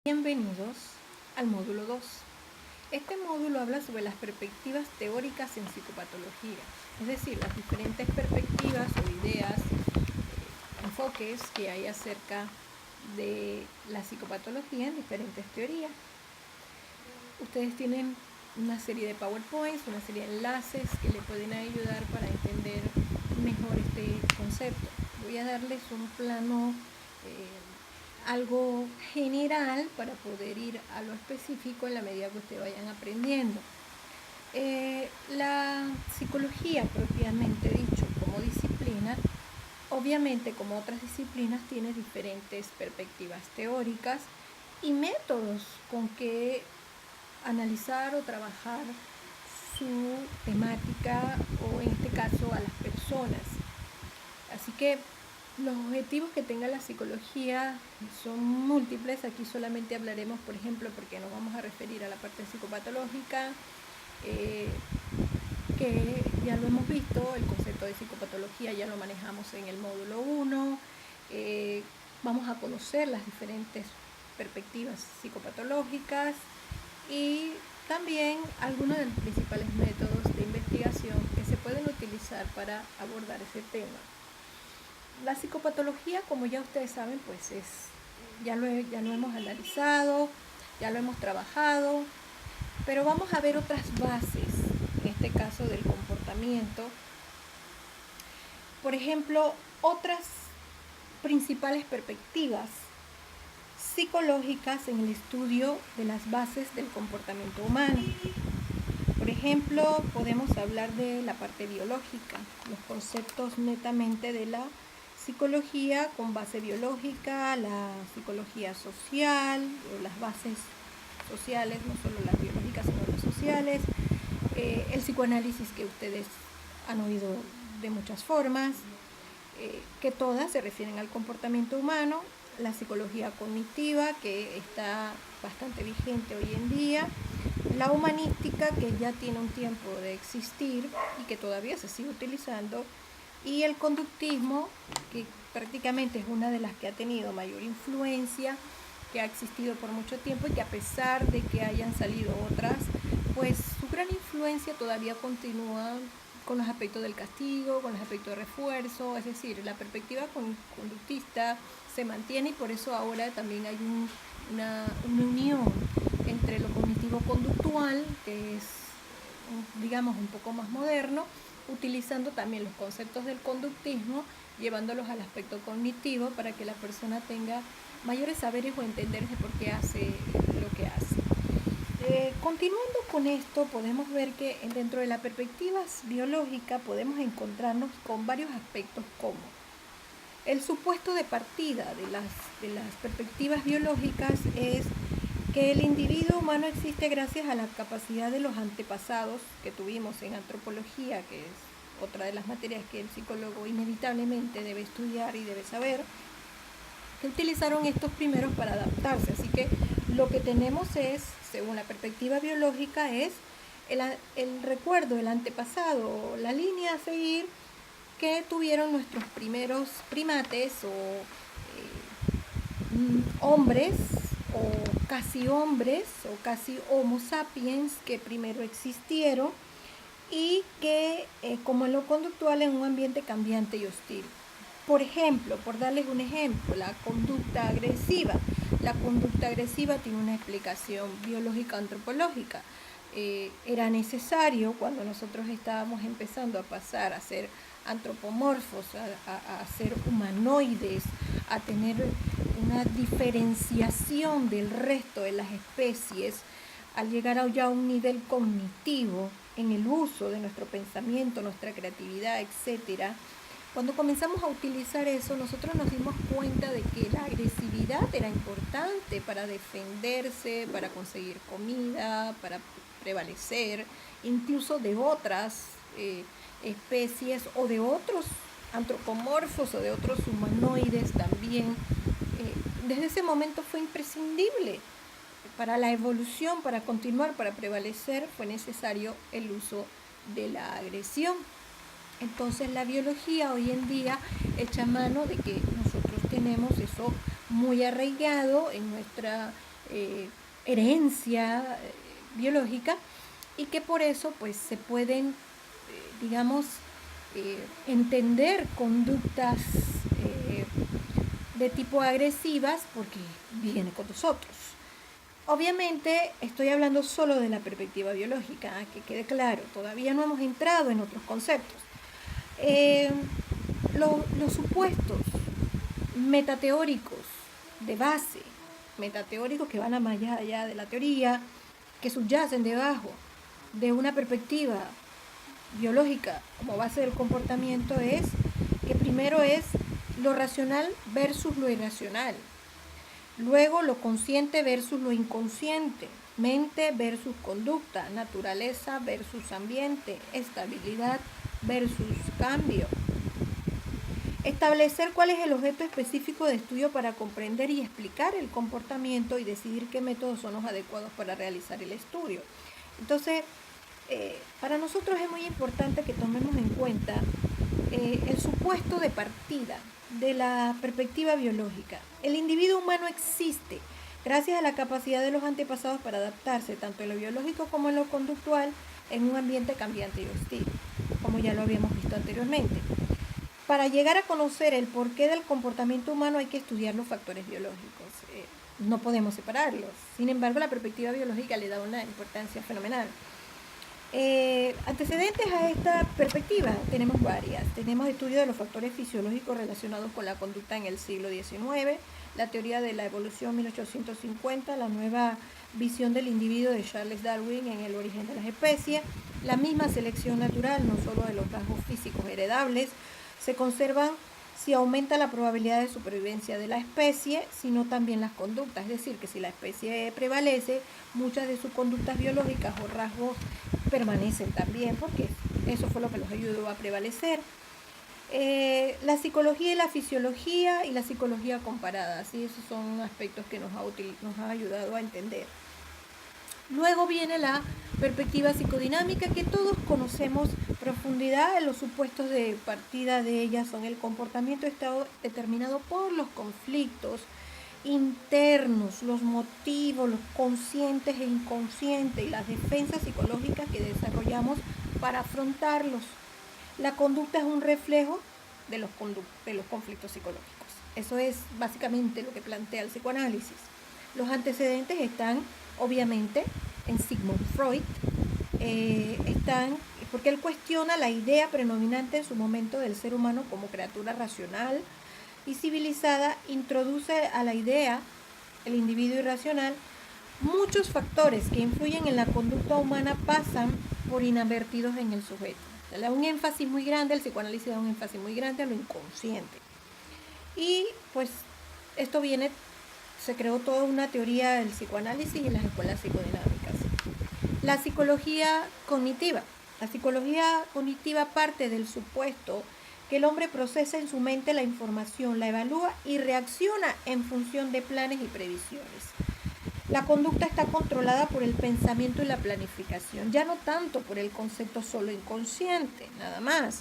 Bienvenidos al módulo 2. Este módulo habla sobre las perspectivas teóricas en psicopatología, es decir, las diferentes perspectivas o ideas, enfoques que hay acerca de la psicopatología en diferentes teorías. Ustedes tienen una serie de PowerPoints, una serie de enlaces que les pueden ayudar para entender mejor este concepto. Voy a darles un plano algo general para poder ir a lo específico en la medida que ustedes vayan aprendiendo. La psicología propiamente dicho como disciplina, obviamente como otras disciplinas, tiene diferentes perspectivas teóricas y métodos con que analizar o trabajar su temática o en este caso a las personas. Así que los objetivos que tenga la psicología son múltiples. Aquí solamente hablaremos, por ejemplo, porque nos vamos a referir a la parte psicopatológica, que ya lo hemos visto, el concepto de psicopatología ya lo manejamos en el módulo 1. Vamos a conocer las diferentes perspectivas psicopatológicas y también algunos de los principales métodos de investigación que se pueden utilizar para abordar ese tema. La psicopatología, como ya ustedes saben, pues ya lo hemos analizado, ya lo hemos trabajado, pero vamos a ver otras bases, en este caso del comportamiento. Por ejemplo, otras principales perspectivas psicológicas en el estudio de las bases del comportamiento humano. Por ejemplo, podemos hablar de la parte biológica, los conceptos netamente de la psicología con base biológica, la psicología social, las bases sociales, no solo las biológicas, sino las sociales, el psicoanálisis que ustedes han oído de muchas formas, que todas se refieren al comportamiento humano, la psicología cognitiva, que está bastante vigente hoy en día, la humanística, que ya tiene un tiempo de existir y que todavía se sigue utilizando, y el conductismo, que prácticamente es una de las que ha tenido mayor influencia, que ha existido por mucho tiempo y que a pesar de que hayan salido otras, pues su gran influencia todavía continúa con los aspectos del castigo, con los aspectos de refuerzo, es decir, la perspectiva conductista se mantiene y por eso ahora también hay una unión entre lo cognitivo-conductual, que es, digamos, un poco más moderno, utilizando también los conceptos del conductismo, llevándolos al aspecto cognitivo para que la persona tenga mayores saberes o entenderse por qué hace lo que hace. Continuando con esto, podemos ver que dentro de la perspectiva biológica podemos encontrarnos con varios aspectos como el supuesto de partida de las perspectivas biológicas es que el individuo humano existe gracias a la capacidad de los antepasados que tuvimos en antropología, que es otra de las materias que el psicólogo inevitablemente debe estudiar y debe saber, que utilizaron estos primeros para adaptarse. Así que lo que tenemos es, según la perspectiva biológica, es el recuerdo, el antepasado, la línea a seguir que tuvieron nuestros primeros primates o hombres o casi homo sapiens que primero existieron y que como en lo conductual en un ambiente cambiante y hostil. Por ejemplo, por darles un ejemplo, la conducta agresiva. La conducta agresiva tiene una explicación biológica antropológica. Era necesario cuando nosotros estábamos empezando a pasar a ser antropomorfos, a ser humanoides, a tener una diferenciación del resto de las especies, al llegar a ya un nivel cognitivo en el uso de nuestro pensamiento, nuestra creatividad, etcétera. Cuando comenzamos a utilizar eso, nosotros nos dimos cuenta de que la agresividad era importante para defenderse, para conseguir comida, para prevalecer, incluso de otras especies o de otros antropomorfos o de otros humanoides también. Desde ese momento fue imprescindible. Para la evolución, para continuar, para prevalecer, fue necesario el uso de la agresión. Entonces la biología hoy en día echa mano de que nosotros tenemos eso muy arraigado en nuestra herencia biológica, y que por eso pues se pueden, entender conductas de tipo agresivas porque viene con nosotros. Obviamente estoy hablando solo de la perspectiva biológica, que quede claro, todavía no hemos entrado en otros conceptos. Los supuestos metateóricos de base, metateóricos que van a más allá de la teoría, que subyacen debajo de una perspectiva biológica como base del comportamiento, es que primero es lo racional versus lo irracional, luego lo consciente versus lo inconsciente, mente versus conducta, naturaleza versus ambiente, estabilidad versus cambio. Establecer cuál es el objeto específico de estudio para comprender y explicar el comportamiento y decidir qué métodos son los adecuados para realizar el estudio. Entonces, para nosotros es muy importante que tomemos en cuenta el supuesto de partida de la perspectiva biológica. El individuo humano existe gracias a la capacidad de los antepasados para adaptarse tanto en lo biológico como en lo conductual en un ambiente cambiante y hostil, como ya lo habíamos visto anteriormente. Para llegar a conocer el porqué del comportamiento humano hay que estudiar los factores biológicos. No podemos separarlos. Sin embargo, la perspectiva biológica le da una importancia fenomenal. Antecedentes a esta perspectiva tenemos varias. Tenemos estudios de los factores fisiológicos relacionados con la conducta en el siglo XIX, la teoría de la evolución 1850, la nueva visión del individuo de Charles Darwin en El origen de las especies, la misma selección natural, no solo de los rasgos físicos heredables, se conservan si aumenta la probabilidad de supervivencia de la especie, sino también las conductas. Es decir, que si la especie prevalece, muchas de sus conductas biológicas o rasgos permanecen también, porque eso fue lo que los ayudó a prevalecer. La psicología y la fisiología y la psicología comparada, ¿sí? Esos son aspectos que nos ha ayudado a entender. Luego viene la perspectiva psicodinámica, que todos conocemos profundidad. Los supuestos de partida de ella son el comportamiento está determinado por los conflictos internos, los motivos, los conscientes e inconscientes y las defensas psicológicas que desarrollamos para afrontarlos. La conducta es un reflejo de los conflictos psicológicos. Eso es básicamente lo que plantea el psicoanálisis. Los antecedentes están obviamente en Sigmund Freud, porque él cuestiona la idea predominante en su momento del ser humano como criatura racional y civilizada, introduce a la idea, el individuo irracional. Muchos factores que influyen en la conducta humana pasan por inadvertidos en el sujeto. Le da un énfasis muy grande, el psicoanálisis da un énfasis muy grande a lo inconsciente. Y pues esto se creó toda una teoría del psicoanálisis y las escuelas psicodinámicas. La psicología cognitiva. La psicología cognitiva parte del supuesto que el hombre procesa en su mente la información, la evalúa y reacciona en función de planes y previsiones. La conducta está controlada por el pensamiento y la planificación, ya no tanto por el concepto solo inconsciente, nada más,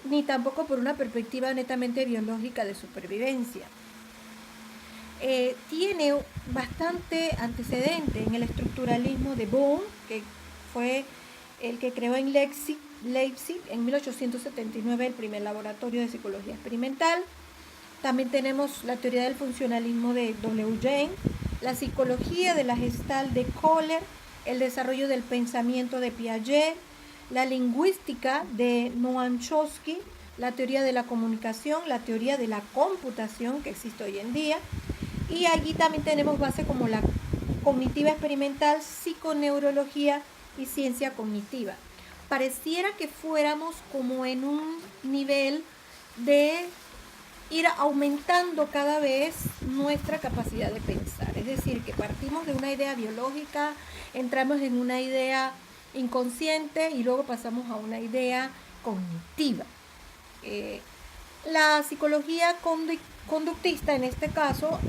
ni tampoco por una perspectiva netamente biológica de supervivencia. Tiene bastante antecedente en el estructuralismo de Bohm, que fue el que creó en Leipzig en 1879 el primer laboratorio de psicología experimental. También tenemos la teoría del funcionalismo de W. James, la psicología de la Gestalt de Kohler, el desarrollo del pensamiento de Piaget, la lingüística de Noam Chomsky, la teoría de la comunicación, la teoría de la computación que existe hoy en día. Y allí también tenemos base como la cognitiva experimental, psiconeurología y ciencia cognitiva. Pareciera que fuéramos como en un nivel de ir aumentando cada vez nuestra capacidad de pensar. Es decir, que partimos de una idea biológica, entramos en una idea inconsciente y luego pasamos a una idea cognitiva. La psicología conductista, en este caso,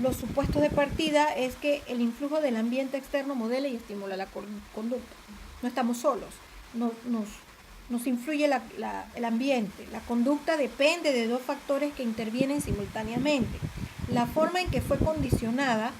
los supuestos de partida es que el influjo del ambiente externo modela y estimula la conducta. No estamos solos, nos influye el ambiente. La conducta depende de dos factores que intervienen simultáneamente: la forma en que fue condicionada